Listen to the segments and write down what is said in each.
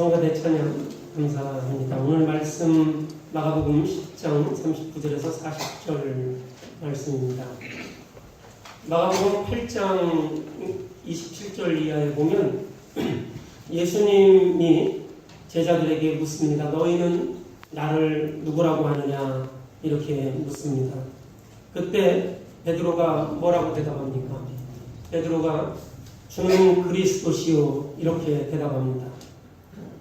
성가대 찬양 감사합니다. 오늘 말씀 마가복음 10장 39절에서 40절 말씀입니다. 마가복음 8장 27절 이하에 보면 예수님이 제자들에게 묻습니다. 너희는 나를 누구라고 하느냐? 이렇게 묻습니다. 그때 베드로가 뭐라고 대답합니까? 베드로가 주는 그리스도시요 이렇게 대답합니다.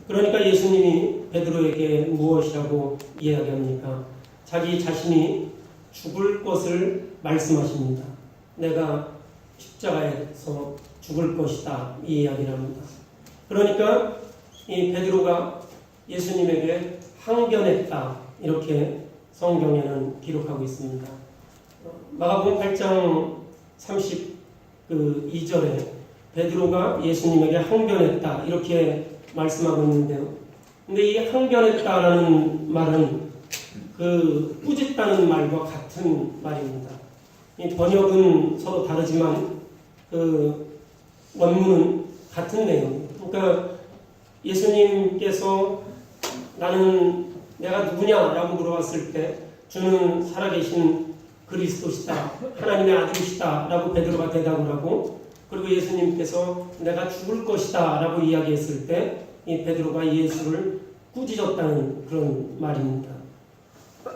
그러니까 예수님이 베드로에게 무엇이라고 이야기합니까? 자기 자신이 죽을 것을 말씀하십니다. 내가 십자가에서 죽을 것이다 이 이야기를 합니다. 그러니까 이 베드로가 예수님에게 항변했다 이렇게 성경에는 기록하고 있습니다. 마가복음 8장 32절에 베드로가 예수님에게 항변했다 이렇게 말씀하고 있는데요. 근데 이 항변했다라는 말은 그 꾸짖다는 말과 같은 말입니다. 이 번역은 서로 다르지만 그 원문은 같은 내용입니다. 그러니까 예수님께서 나는 내가 누구냐라고 물어봤을 때 주는 살아계신 그리스도시다, 하나님의 아들이시다 라고 베드로가 대답을 하고, 그리고 예수님께서 내가 죽을 것이다 라고 이야기했을 때 이 베드로가 예수를 꾸짖었다는 그런 말입니다.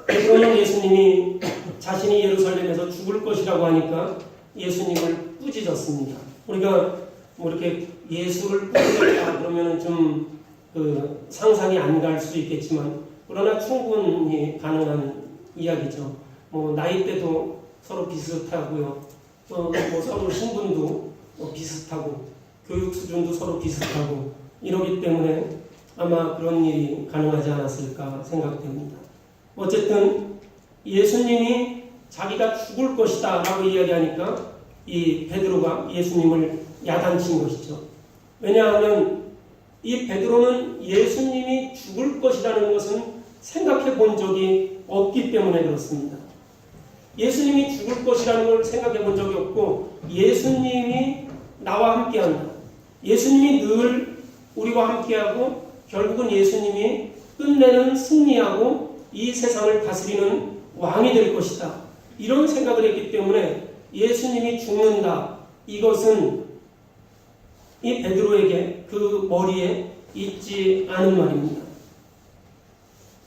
베드로는 예수님이 자신이 예루살렘에서 죽을 것이라고 하니까 예수님을 꾸짖었습니다. 우리가 뭐 이렇게 예수를 꾸짖었다 그러면 좀 상상이 안 갈 수 있겠지만, 그러나 충분히 가능한 이야기죠. 뭐 나이대도 서로 비슷하고요. 또 뭐 서로 신분도 비슷하고 교육 수준도 서로 비슷하고 이러기 때문에 아마 그런 일이 가능하지 않았을까 생각됩니다. 어쨌든 예수님이 자기가 죽을 것이다 라고 이야기하니까 이 베드로가 예수님을 야단친 것이죠. 왜냐하면 이 베드로는 예수님이 죽을 것이라는 것은 생각해 본 적이 없기 때문에 그렇습니다. 예수님이 죽을 것이라는 걸 생각해 본 적이 없고, 예수님이 나와 함께한다, 예수님이 늘 우리와 함께하고 결국은 예수님이 끝내는 승리하고 이 세상을 다스리는 왕이 될 것이다, 이런 생각을 했기 때문에 예수님이 죽는다, 이것은 이 베드로에게 그 머리에 있지 않은 말입니다.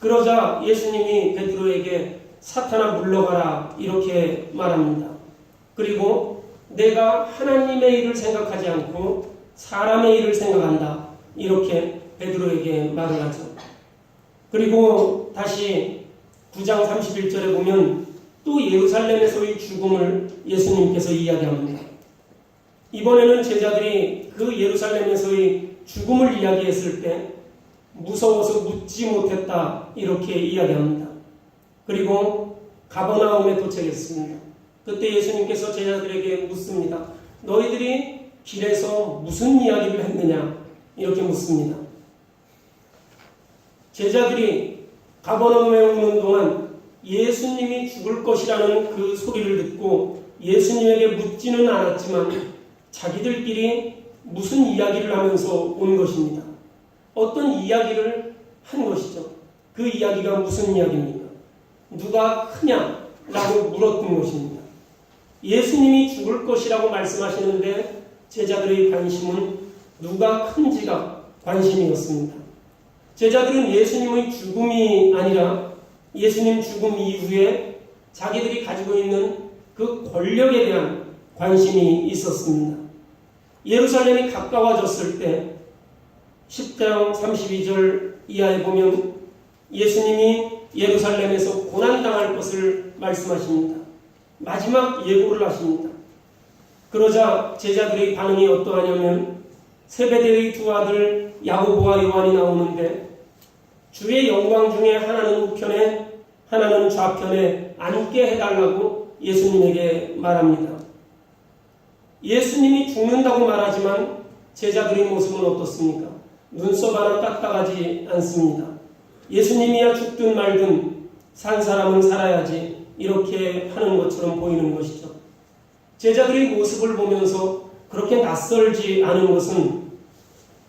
그러자 예수님이 베드로에게 사탄아 물러가라 이렇게 말합니다. 그리고 내가 하나님의 일을 생각하지 않고 사람의 일을 생각한다 이렇게 베드로에게 말을 하죠. 그리고 다시 9장 31절에 보면 또 예루살렘에서의 죽음을 예수님께서 이야기합니다. 이번에는 제자들이 그 예루살렘에서의 죽음을 이야기했을 때 무서워서 묻지 못했다 이렇게 이야기합니다. 그리고 가버나움에 도착했습니다. 그때 예수님께서 제자들에게 묻습니다. 너희들이 길에서 무슨 이야기를 했느냐 이렇게 묻습니다. 제자들이 가버나움에 오는 동안 예수님이 죽을 것이라는 그 소리를 듣고 예수님에게 묻지는 않았지만 자기들끼리 무슨 이야기를 하면서 온 것입니다. 어떤 이야기를 한 것이죠. 그 이야기가 무슨 이야기입니까? 누가 크냐라고 물었던 것입니다. 예수님이 죽을 것이라고 말씀하시는데 제자들의 관심은 누가 큰지가 관심이었습니다. 제자들은 예수님의 죽음이 아니라 예수님 죽음 이후에 자기들이 가지고 있는 그 권력에 대한 관심이 있었습니다. 예루살렘이 가까워졌을 때 10장 32절 이하에 보면 예수님이 예루살렘에서 고난당할 것을 말씀하십니다. 마지막 예고를 하십니다. 그러자 제자들의 반응이 어떠하냐면 세베대의 두 아들 야고보와 요한이 나오는데 주의 영광 중에 하나는 우편에 하나는 좌편에 앉게 해달라고 예수님에게 말합니다. 예수님이 죽는다고 말하지만 제자들의 모습은 어떻습니까? 눈썹 하나 까딱하지 않습니다. 예수님이야 죽든 말든 산 사람은 살아야지 이렇게 하는 것처럼 보이는 것이죠. 제자들의 모습을 보면서 그렇게 낯설지 않은 것은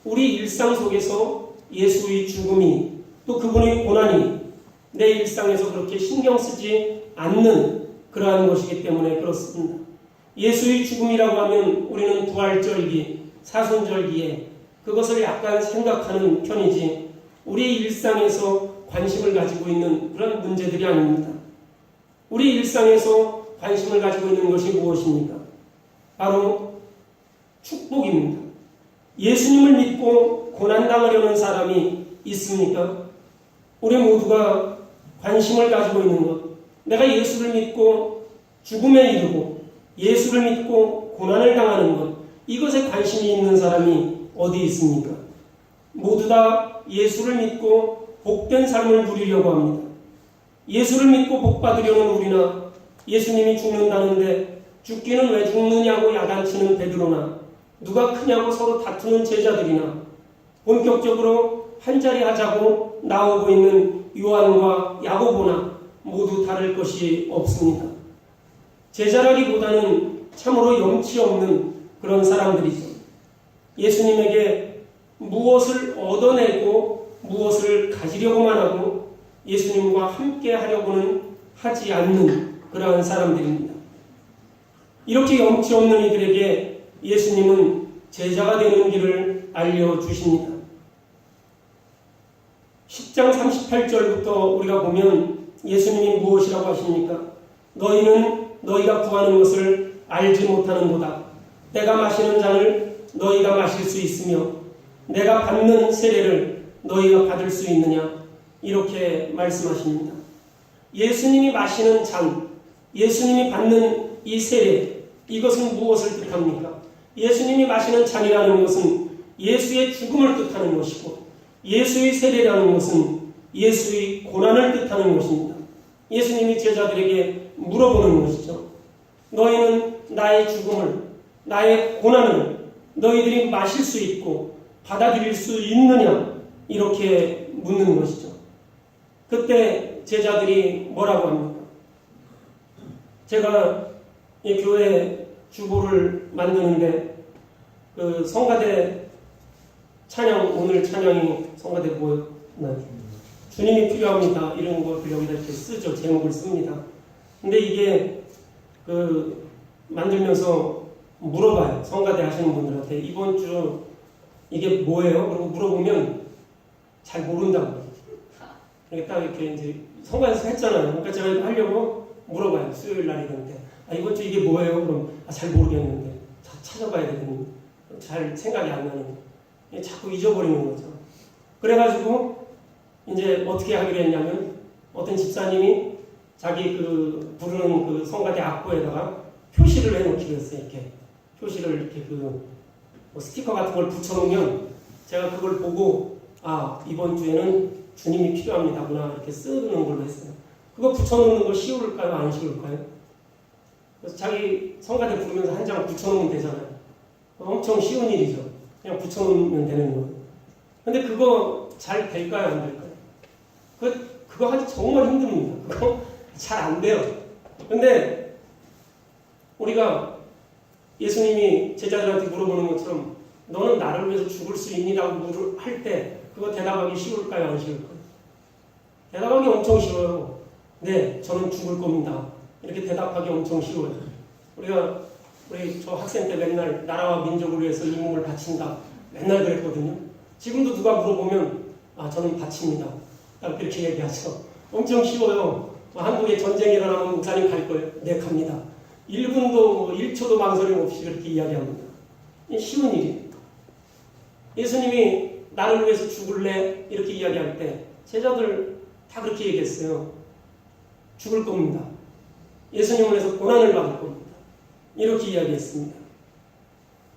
우리 일상 속에서 예수의 죽음이 또 그분의 고난이 내 일상에서 그렇게 신경 쓰지 않는 그러한 것이기 때문에 그렇습니다. 예수의 죽음이라고 하면 우리는 부활절기, 사순절기에 그것을 약간 생각하는 편이지 우리 일상에서 관심을 가지고 있는 그런 문제들이 아닙니다. 우리 일상에서 관심을 가지고 있는 것이 무엇입니까? 바로 축복입니다. 예수님을 믿고 고난당하려는 사람이 있습니까? 우리 모두가 관심을 가지고 있는 것, 내가 예수를 믿고 죽음에 이르고 예수를 믿고 고난을 당하는 것, 이것에 관심이 있는 사람이 어디 있습니까? 모두 다 예수를 믿고 복된 삶을 누리려고 합니다. 예수를 믿고 복받으려는 우리나 예수님이 죽는다는데 죽기는 왜 죽느냐고 야단치는 베드로나 누가 크냐고 서로 다투는 제자들이나 본격적으로 한자리 하자고 나오고 있는 요한과 야고보나 모두 다를 것이 없습니다. 제자라기보다는 참으로 염치 없는 그런 사람들이죠. 예수님에게 무엇을 얻어내고 무엇을 가지려고만 하고 예수님과 함께 하려고는 하지 않는 그러한 사람들입니다. 이렇게 염치 없는 이들에게 예수님은 제자가 되는 길을 알려주십니다. 10장 38절부터 우리가 보면 예수님이 무엇이라고 하십니까? 너희는 너희가 구하는 것을 알지 못하는도다. 내가 마시는 잔을 너희가 마실 수 있으며 내가 받는 세례를 너희가 받을 수 있느냐? 이렇게 말씀하십니다. 예수님이 마시는 잔, 예수님이 받는 이 세례, 이것은 무엇을 뜻합니까? 예수님이 마시는 잔이라는 것은 예수의 죽음을 뜻하는 것이고 예수의 세례라는 것은 예수의 고난을 뜻하는 것입니다. 예수님이 제자들에게 물어보는 것이죠. 너희는 나의 죽음을, 나의 고난을 너희들이 마실 수 있고 받아들일 수 있느냐? 이렇게 묻는 것이죠. 그때 제자들이 뭐라고 합니까? 제가 이 교회 주보를 만드는데 그 성가대 찬양, 오늘 찬양이 성가대 뭐예요? 네. 주님이 필요합니다. 이런 것을 여기다 이렇게 쓰죠. 제목을 씁니다. 근데 이게 그 만들면서 물어봐요. 성가대 하시는 분들한테 이번 주 이게 뭐예요? 그리고 물어보면 잘 모른다고. 그러니까 딱 이렇게 이제 성가대에서 했잖아요. 그러니까 제가 이거 하려고 물어봐요. 수요일 날 이런데. 이번 주 이게 뭐예요? 그럼 잘 모르겠는데. 찾아봐야 되거든요. 잘 생각이 안 나는 거. 자꾸 잊어버리는 거죠. 그래가지고 이제 어떻게 하기로 했냐면 어떤 집사님이 자기 그 부르는 그 성가대 악보에다가 표시를 해놓기로 했어요. 이렇게 표시를 이렇게 그 뭐 스티커 같은 걸 붙여놓으면 제가 그걸 보고 이번 주에는 주님이 필요합니다구나 이렇게 쓰는 걸로 했어요. 그거 붙여놓는 거 쉬울까요? 안 쉬울까요? 그래서 자기 성가대 부르면서 한 장 붙여놓으면 되잖아요. 엄청 쉬운 일이죠. 그냥 붙여놓으면 되는 거예요. 근데 그거 잘 될까요? 안 될까요? 그거 하기 정말 힘듭니다. 그거 잘 안 돼요. 근데 우리가 예수님이 제자들한테 물어보는 것처럼 너는 나를 위해서 죽을 수 있니라고 할 때 그거 대답하기 쉬울까요? 안 쉬울까요? 대답하기 엄청 쉬워요. 네, 저는 죽을 겁니다. 이렇게 대답하기 엄청 쉬워요. 우리 저 학생 때 맨날 나라와 민족을 위해서 이 몸을 바친다. 맨날 그랬거든요. 지금도 누가 물어보면 저는 바칩니다. 딱 그렇게 얘기하죠. 엄청 쉬워요. 한국에 전쟁이 일어나면 목사님 갈 거예요? 네, 갑니다. 1분도 1초도 망설임 없이 그렇게 이야기합니다. 쉬운 일입니다. 예수님이 나를 위해서 죽을래? 이렇게 이야기할 때 제자들 다 그렇게 얘기했어요. 죽을 겁니다. 예수님을 위해서 고난을 받을 겁니다. 이렇게 이야기했습니다.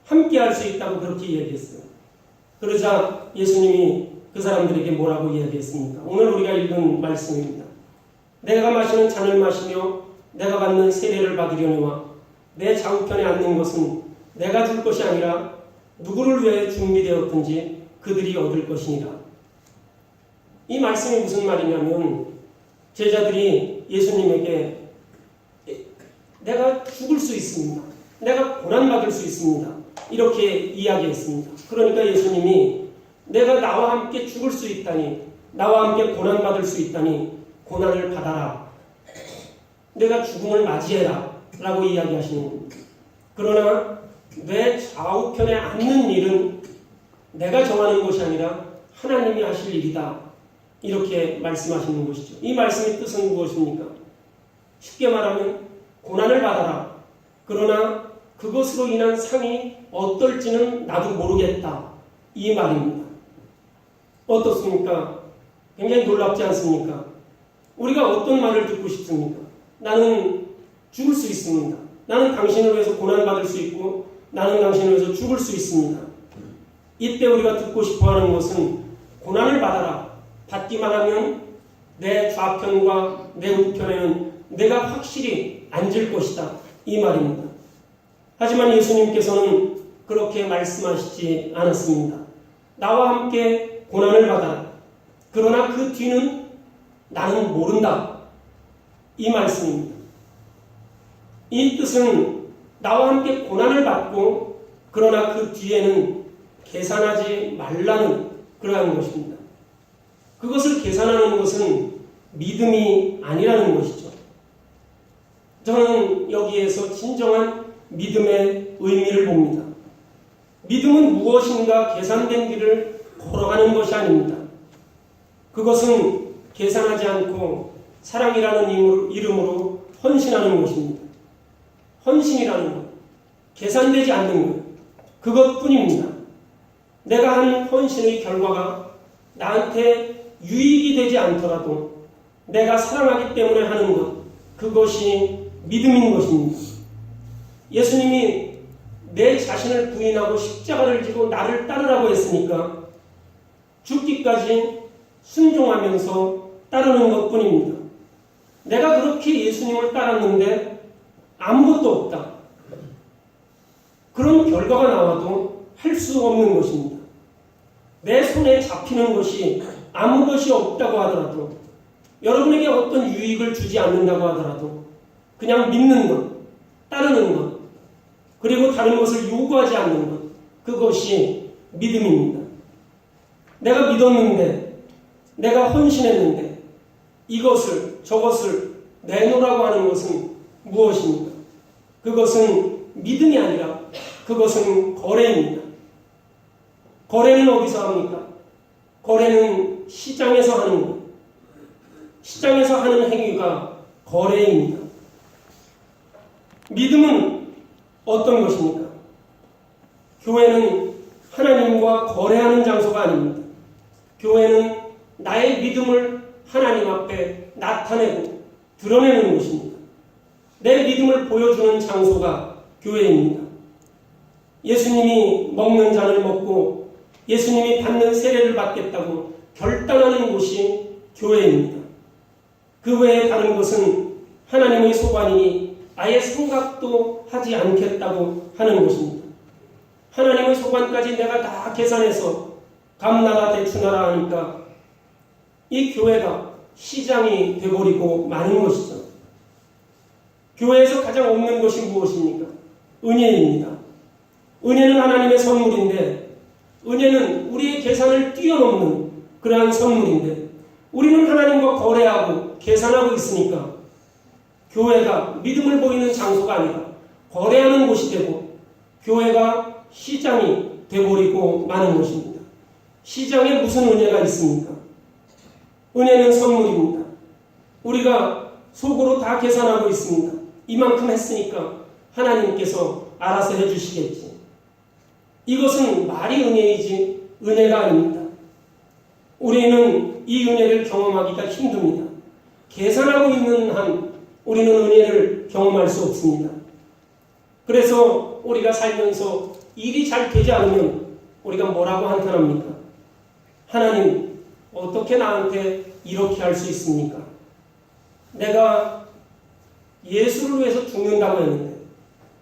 함께 할 수 있다고 그렇게 이야기했어요. 그러자 예수님이 그 사람들에게 뭐라고 이야기했습니까? 오늘 우리가 읽은 말씀입니다. 내가 마시는 잔을 마시며 내가 받는 세례를 받으려니와 내 좌우편에 앉는 것은 내가 줄 것이 아니라 누구를 위해 준비되었든지 그들이 얻을 것이니라. 이 말씀이 무슨 말이냐면 제자들이 예수님에게 내가 죽을 수 있습니다. 내가 고난받을 수 있습니다. 이렇게 이야기했습니다. 그러니까 예수님이 내가 나와 함께 죽을 수 있다니, 나와 함께 고난받을 수 있다니 고난을 받아라. 내가 죽음을 맞이해라 라고 이야기하시는 겁니다. 그러나 내 좌우편에 앉는 일은 내가 정하는 것이 아니라 하나님이 하실 일이다. 이렇게 말씀하시는 것이죠. 이 말씀의 뜻은 무엇입니까? 쉽게 말하면 고난을 받아라. 그러나 그것으로 인한 상이 어떨지는 나도 모르겠다. 이 말입니다. 어떻습니까? 굉장히 놀랍지 않습니까? 우리가 어떤 말을 듣고 싶습니까? 나는 죽을 수 있습니다. 나는 당신을 위해서 고난받을 수 있고 나는 당신을 위해서 죽을 수 있습니다. 이때 우리가 듣고 싶어하는 것은 고난을 받아라. 받기만 하면 내 좌편과 내 우편에는 내가 확실히 앉을 것이다. 이 말입니다. 하지만 예수님께서는 그렇게 말씀하시지 않았습니다. 나와 함께 고난을 받아라. 그러나 그 뒤는 나는 모른다. 이 말씀입니다. 이 뜻은 나와 함께 고난을 받고 그러나 그 뒤에는 계산하지 말라는 그러한 것입니다. 그것을 계산하는 것은 믿음이 아니라는 것이죠. 저는 여기에서 진정한 믿음의 의미를 봅니다. 믿음은 무엇인가 계산된 길을 걸어가는 것이 아닙니다. 그것은 계산하지 않고 사랑이라는 이름으로 헌신하는 것입니다. 헌신이라는 것, 계산되지 않는 것, 그것뿐입니다. 내가 한 헌신의 결과가 나한테 유익이 되지 않더라도 내가 사랑하기 때문에 하는 것, 그것이 믿음인 것입니다. 예수님이 내 자신을 부인하고 십자가를 지고 나를 따르라고 했으니까 죽기까지 순종하면서 따르는 것뿐입니다. 내가 그렇게 예수님을 따랐는데 아무것도 없다. 그런 결과가 나와도 할 수 없는 것입니다. 내 손에 잡히는 것이 아무 것이 없다고 하더라도, 여러분에게 어떤 유익을 주지 않는다고 하더라도 그냥 믿는 것, 따르는 것, 그리고 다른 것을 요구하지 않는 것, 그것이 믿음입니다. 내가 믿었는데, 내가 헌신했는데 이것을 저것을 내놓으라고 하는 것은 무엇입니까? 그것은 믿음이 아니라 그것은 거래입니다. 거래는 어디서 합니까? 거래는 시장에서 하는 것. 시장에서 하는 행위가 거래입니다. 믿음은 어떤 것입니까? 교회는 하나님과 거래하는 장소가 아닙니다. 교회는 나의 믿음을 하나님 앞에 나타내고 드러내는 곳입니다. 내 믿음을 보여주는 장소가 교회입니다. 예수님이 먹는 잔을 먹고 예수님이 받는 세례를 받겠다고 결단하는 곳이 교회입니다. 그 외에 다른 것은 하나님의 소관이니 아예 생각도 하지 않겠다고 하는 것입니다. 하나님의 소관까지 내가 다 계산해서 감나라 대추나라 하니까 이 교회가 시장이 되어버리고 마는 것이죠. 교회에서 가장 없는 것이 무엇입니까? 은혜입니다. 은혜는 하나님의 선물인데, 은혜는 우리의 계산을 뛰어넘는 그러한 선물인데, 우리는 하나님과 거래하고 계산하고 있으니까 교회가 믿음을 보이는 장소가 아니라 거래하는 곳이 되고 교회가 시장이 되어버리고 마는 것입니다. 시장에 무슨 은혜가 있습니까? 은혜는 선물입니다. 우리가 속으로 다 계산하고 있습니다. 이만큼 했으니까 하나님께서 알아서 해주시겠지. 이것은 말이 은혜이지 은혜가 아닙니다. 우리는 이 은혜를 경험하기가 힘듭니다. 계산하고 있는 한 우리는 은혜를 경험할 수 없습니다. 그래서 우리가 살면서 일이 잘 되지 않으면 우리가 뭐라고 한탄합니까? 하나님, 어떻게 나한테 이렇게 할 수 있습니까? 내가 예수를 위해서 죽는다고 했는데,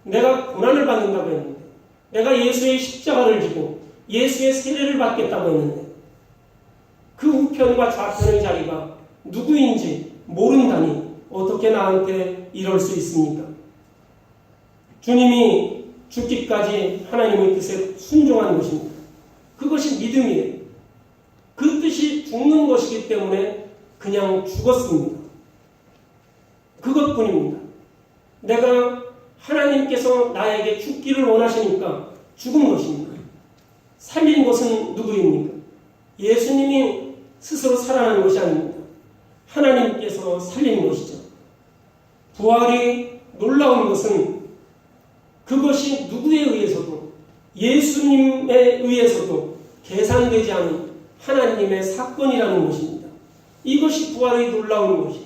내가 고난을 받는다고 했는데, 내가 예수의 십자가를 지고 예수의 세례를 받겠다고 했는데 그 우편과 좌편의 자리가 누구인지 모른다니 어떻게 나한테 이럴 수 있습니까? 주님이 죽기까지 하나님의 뜻에 순종한 것입니다. 그것이 믿음이에요. 것이기 때문에 그냥 죽었습니다. 그것뿐입니다. 내가 하나님께서 나에게 죽기를 원하시니까 죽은 것입니다. 살린 것은 누구입니까? 예수님이 스스로 살아난 것이 아닙니다. 하나님께서 살린 것이죠. 부활이 놀라운 것은 그것이 누구에 의해서도 예수님에 의해서도 계산되지 않은 하나님의 사건이라는 것입니다. 이것이 부활의 놀라운 것이,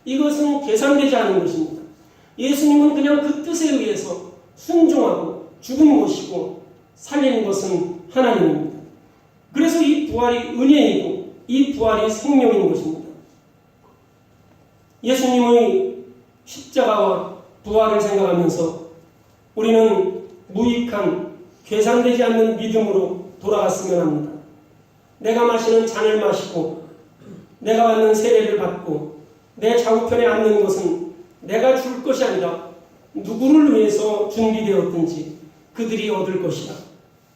이것은 계산되지 않은 것입니다. 예수님은 그냥 그 뜻에 의해서 순종하고 죽은 것이고 살린 것은 하나님입니다. 그래서 이 부활이 은혜이고 이 부활이 생명인 것입니다. 예수님의 십자가와 부활을 생각하면서 우리는 무익한 계산되지 않는 믿음으로 돌아갔으면 합니다. 내가 마시는 잔을 마시고 내가 받는 세례를 받고 내 좌우편에 앉는 것은 내가 줄 것이 아니라 누구를 위해서 준비되었든지 그들이 얻을 것이다.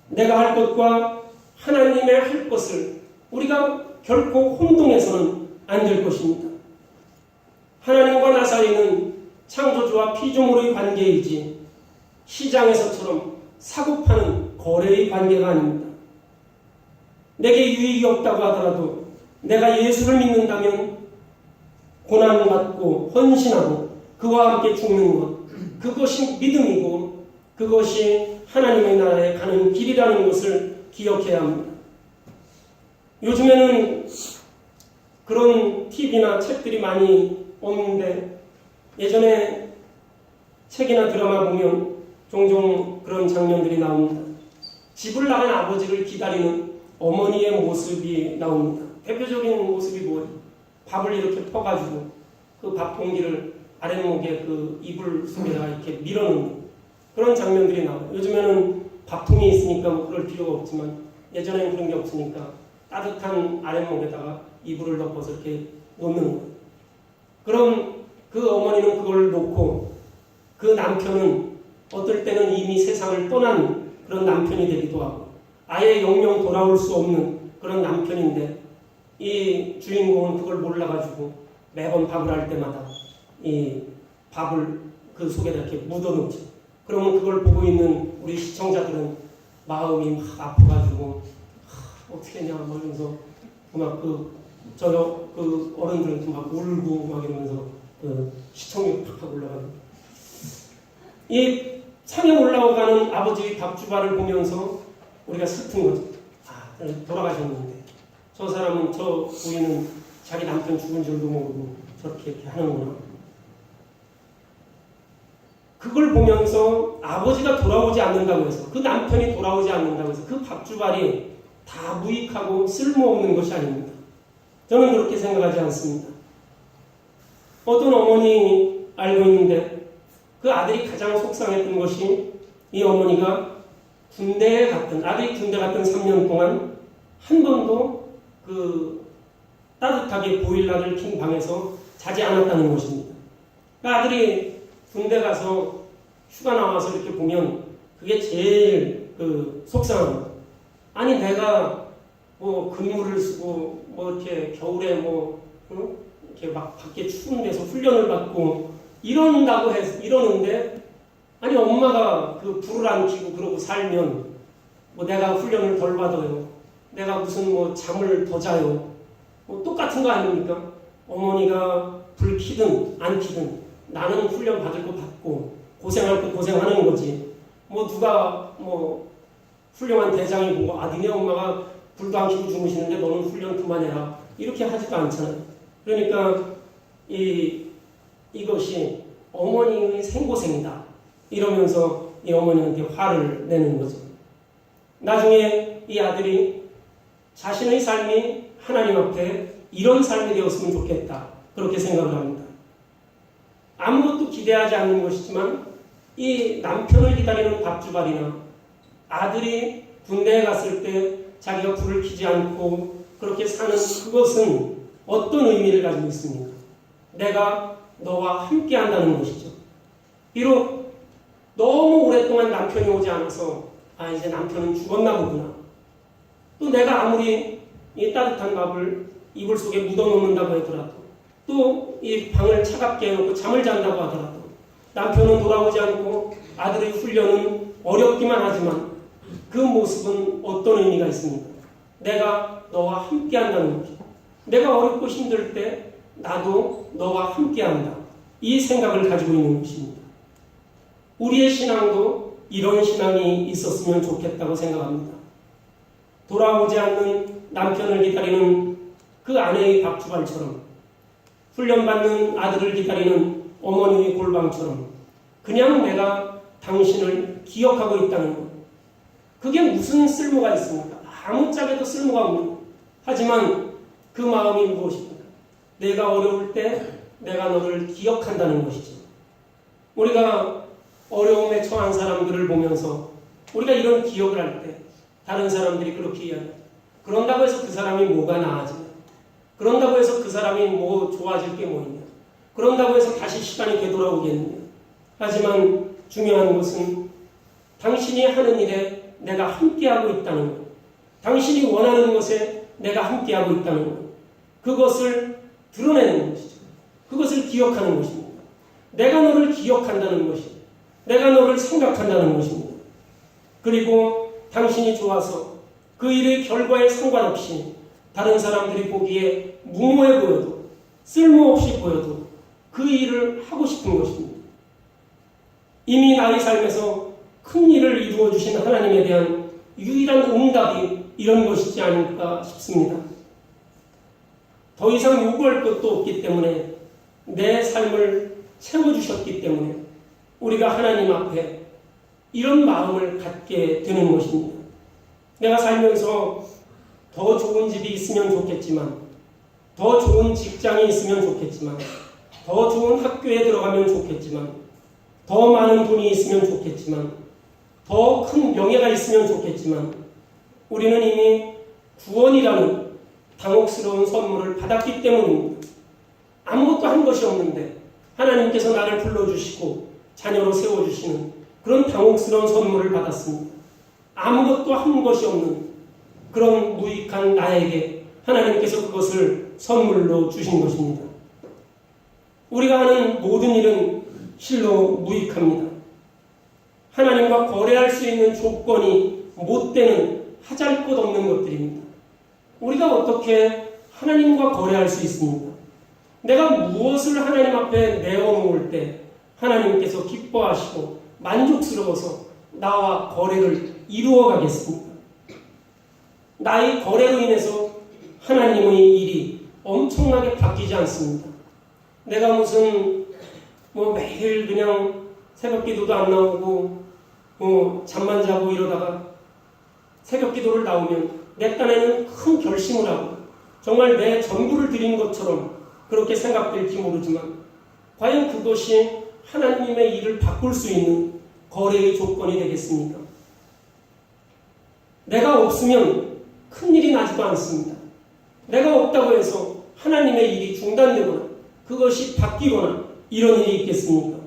내가 할 것과 하나님의 할 것을 우리가 결코 혼동해서는 안 될 것입니다. 하나님과 나 사이는 창조주와 피조물의 관계이지 시장에서처럼 사고 파는 거래의 관계가 아닙니다. 내게 유익이 없다고 하더라도 내가 예수를 믿는다면 고난받고 헌신하고 그와 함께 죽는 것, 그것이 믿음이고 그것이 하나님의 나라에 가는 길이라는 것을 기억해야 합니다. 요즘에는 그런 TV나 책들이 많이 없는데 예전에 책이나 드라마 보면 종종 그런 장면들이 나옵니다. 집을 나간 아버지를 기다리는 어머니의 모습이 나옵니다. 대표적인 모습이 뭐예요? 밥을 이렇게 퍼가지고 그 밥 봉지를 아랫목에 그 이불 속에다가 이렇게 밀어넣는 그런 장면들이 나와요. 요즘에는 밥통이 있으니까 뭐 그럴 필요가 없지만 예전에는 그런 게 없으니까 따뜻한 아랫목에다가 이불을 덮어서 이렇게 놓는 거예요. 그럼 그 어머니는 그걸 놓고 그 남편은 어떨 때는 이미 세상을 떠난 그런 남편이 되기도 하고 아예 영영 돌아올 수 없는 그런 남편인데 이 주인공은 그걸 몰라가지고 매번 밥을 할 때마다 이 밥을 그 속에다 이렇게 묻어놓죠. 그러면 그걸 보고 있는 우리 시청자들은 마음이 막 아파가지고 어떻게 했냐 막 이러면서 막 그 어른들은 막 울고 막 이러면서 그 시청률이 팍팍 올라가는 이 상에 올라가는 아버지의 밥주발을 보면서 우리가 슬픈 거죠. 돌아가셨는데 저 사람은 저 부인은 자기 남편 죽은 줄도 모르고 저렇게 이렇게 하는구나. 그걸 보면서 아버지가 돌아오지 않는다고 해서 그 남편이 돌아오지 않는다고 해서 그 밥주발이 다 무익하고 쓸모없는 것이 아닙니다. 저는 그렇게 생각하지 않습니다. 어떤 어머니 알고 있는데 그 아들이 가장 속상했던 것이 이 어머니가 아들이 군대 갔던 3년 동안 한 번도 그 따뜻하게 보일러를 킨 방에서 자지 않았다는 것입니다. 그 아들이 군대 가서 휴가 나와서 이렇게 보면 그게 제일 속상합니다. 아니 내가 뭐 근무를 쓰고 뭐 이렇게 겨울에 이렇게 막 밖에 추운 데서 훈련을 받고 이러는데 아니 엄마가 그 불을 안 켜고 그러고 살면 뭐 내가 훈련을 덜 받아요. 내가 무슨 뭐 잠을 더 자요. 뭐 똑같은 거 아닙니까? 어머니가 불 켜든 안 켜든 나는 훈련 받을 거 받고 고생할 거 고생하는 거지. 뭐 누가 뭐 훌륭한 대장이고 니네 엄마가 불도 안 켜고 주무시는데 너는 훈련 그만해라. 이렇게 하지도 않잖아요. 그러니까 이것이 어머니의 생고생이다. 이러면서 이 어머니한테 화를 내는 거죠. 나중에 이 아들이 자신의 삶이 하나님 앞에 이런 삶이 되었으면 좋겠다. 그렇게 생각을 합니다. 아무것도 기대하지 않는 것이지만 이 남편을 기다리는 밥주발이나 아들이 군대에 갔을 때 자기가 불을 켜지 않고 그렇게 사는 그것은 어떤 의미를 가지고 있습니까? 내가 너와 함께 한다는 것이죠. 비록 너무 오랫동안 남편이 오지 않아서 이제 남편은 죽었나 보구나. 또 내가 아무리 이 따뜻한 밥을 이불 속에 묻어놓는다고 하더라도, 또 이 방을 차갑게 해놓고 잠을 잔다고 하더라도, 남편은 돌아오지 않고 아들의 훈련은 어렵기만 하지만 그 모습은 어떤 의미가 있습니까? 내가 너와 함께 한다는 거죠. 내가 어렵고 힘들 때 나도 너와 함께 한다. 이 생각을 가지고 있는 것입니다. 우리의 신앙도 이런 신앙이 있었으면 좋겠다고 생각합니다. 돌아오지 않는 남편을 기다리는 그 아내의 밥주발처럼, 훈련받는 아들을 기다리는 어머니의 골방처럼 그냥 내가 당신을 기억하고 있다는 것. 그게 무슨 쓸모가 있습니까? 아무짝에도 쓸모가 없는. 하지만 그 마음이 무엇입니까? 내가 어려울 때 내가 너를 기억한다는 것이죠. 우리가 어려움에 처한 사람들을 보면서 우리가 이런 기억을 할 때 다른 사람들이 그렇게 이야기해요. 그런다고 해서 그 사람이 뭐가 나아지냐? 그런다고 해서 그 사람이 뭐 좋아질 게 뭐 있냐? 그런다고 해서 다시 시간이 되돌아오겠느냐? 하지만 중요한 것은 당신이 하는 일에 내가 함께하고 있다는 것. 당신이 원하는 것에 내가 함께하고 있다는 것. 그것을 드러내는 것이죠. 그것을 기억하는 것입니다. 내가 너를 기억한다는 것이죠. 내가 너를 생각한다는 것입니다. 그리고 당신이 좋아서 그 일의 결과에 상관없이 다른 사람들이 보기에 무모해 보여도 쓸모없이 보여도 그 일을 하고 싶은 것입니다. 이미 나의 삶에서 큰 일을 이루어 주신 하나님에 대한 유일한 응답이 이런 것이지 않을까 싶습니다. 더 이상 요구할 것도 없기 때문에 내 삶을 채워주셨기 때문에 우리가 하나님 앞에 이런 마음을 갖게 되는 것입니다. 내가 살면서 더 좋은 집이 있으면 좋겠지만, 더 좋은 직장이 있으면 좋겠지만, 더 좋은 학교에 들어가면 좋겠지만, 더 많은 돈이 있으면 좋겠지만, 더 큰 명예가 있으면 좋겠지만, 우리는 이미 구원이라는 당혹스러운 선물을 받았기 때문입니다. 아무것도 한 것이 없는데 하나님께서 나를 불러주시고 자녀로 세워주시는 그런 당혹스러운 선물을 받았습니다. 아무것도 한 것이 없는 그런 무익한 나에게 하나님께서 그것을 선물로 주신 것입니다. 우리가 하는 모든 일은 실로 무익합니다. 하나님과 거래할 수 있는 조건이 못 되는 하잘것없는 것들입니다. 우리가 어떻게 하나님과 거래할 수 있습니까? 내가 무엇을 하나님 앞에 내어놓을 때 하나님께서 기뻐하시고 만족스러워서 나와 거래를 이루어 가겠습니까? 나의 거래로 인해서 하나님의 일이 엄청나게 바뀌지 않습니다. 내가 무슨 매일 그냥 새벽 기도도 안 나오고 잠만 자고 이러다가 새벽 기도를 나오면 내 딴에는 큰 결심을 하고 정말 내 전부를 드린 것처럼 그렇게 생각될지 모르지만 과연 그것이 하나님의 일을 바꿀 수 있는 거래의 조건이 되겠습니까? 내가 없으면 큰일이 나지도 않습니다. 내가 없다고 해서 하나님의 일이 중단되거나 그것이 바뀌거나 이런 일이 있겠습니까?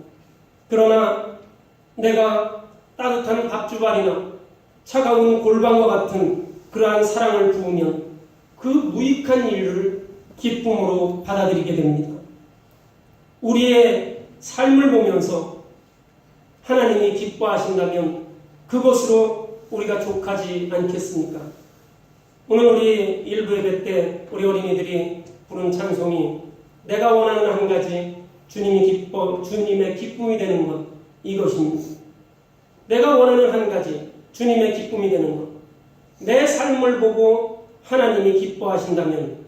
그러나 내가 따뜻한 밥주발이나 차가운 골방과 같은 그러한 사랑을 부으면 그 무익한 일을 기쁨으로 받아들이게 됩니다. 우리의 삶을 보면서 하나님이 기뻐하신다면 그것으로 우리가 족하지 않겠습니까? 오늘 우리 일부 예배 때 우리 어린이들이 부른 찬송이 내가 원하는 한 가지 주님의 기쁨이 되는 것 이것입니다. 내가 원하는 한 가지 주님의 기쁨이 되는 것. 내 삶을 보고 하나님이 기뻐하신다면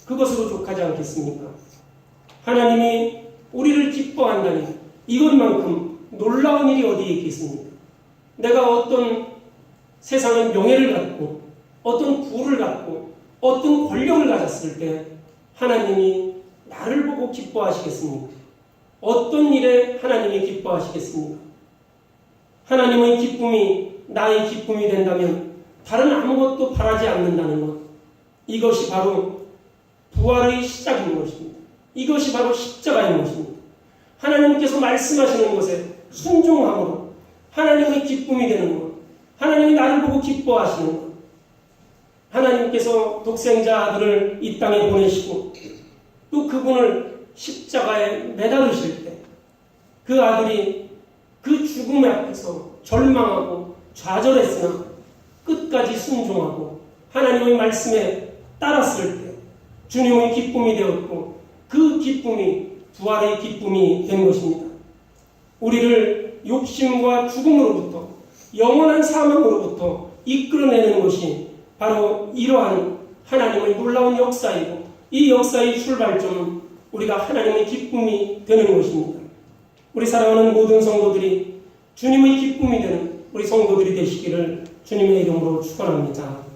그것으로 족하지 않겠습니까? 하나님이 우리를 기뻐한다니 이것만큼 놀라운 일이 어디에 있겠습니까? 내가 어떤 세상의 명예를 갖고 어떤 부를 갖고 어떤 권력을 가졌을 때 하나님이 나를 보고 기뻐하시겠습니까? 어떤 일에 하나님이 기뻐하시겠습니까? 하나님의 기쁨이 나의 기쁨이 된다면 다른 아무것도 바라지 않는다는 것. 이것이 바로 부활의 시작인 것입니다. 이것이 바로 십자가인 것입니다. 하나님께서 말씀하시는 것에 순종함으로 하나님의 기쁨이 되는 것. 하나님이 나를 보고 기뻐하시는 것. 하나님 하나님께서 독생자 아들을 이 땅에 보내시고 또 그분을 십자가에 매달으실 때 그 아들이 그 죽음 앞에서 절망하고 좌절했으나 끝까지 순종하고 하나님의 말씀에 따랐을 때 주님의 기쁨이 되었고 그 기쁨이 부활의 기쁨이 된 것입니다. 우리를 욕심과 죽음으로부터 영원한 사망으로부터 이끌어내는 것이 바로 이러한 하나님의 놀라운 역사이고 이 역사의 출발점은 우리가 하나님의 기쁨이 되는 것입니다. 우리 사랑하는 모든 성도들이 주님의 기쁨이 되는 우리 성도들이 되시기를 주님의 이름으로 축원합니다.